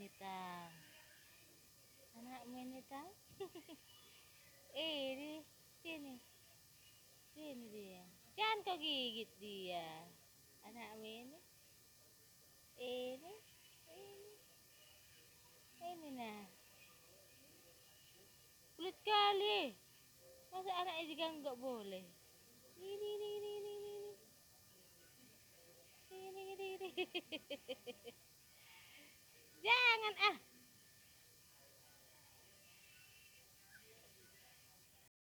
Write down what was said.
ini tang, anakmu ini tang. Ini sini, sini dia. Jangan kau gigit dia. Anakmu ini, ini nah. Kulit kali. Masa anaknya juga nggak boleh? Ini.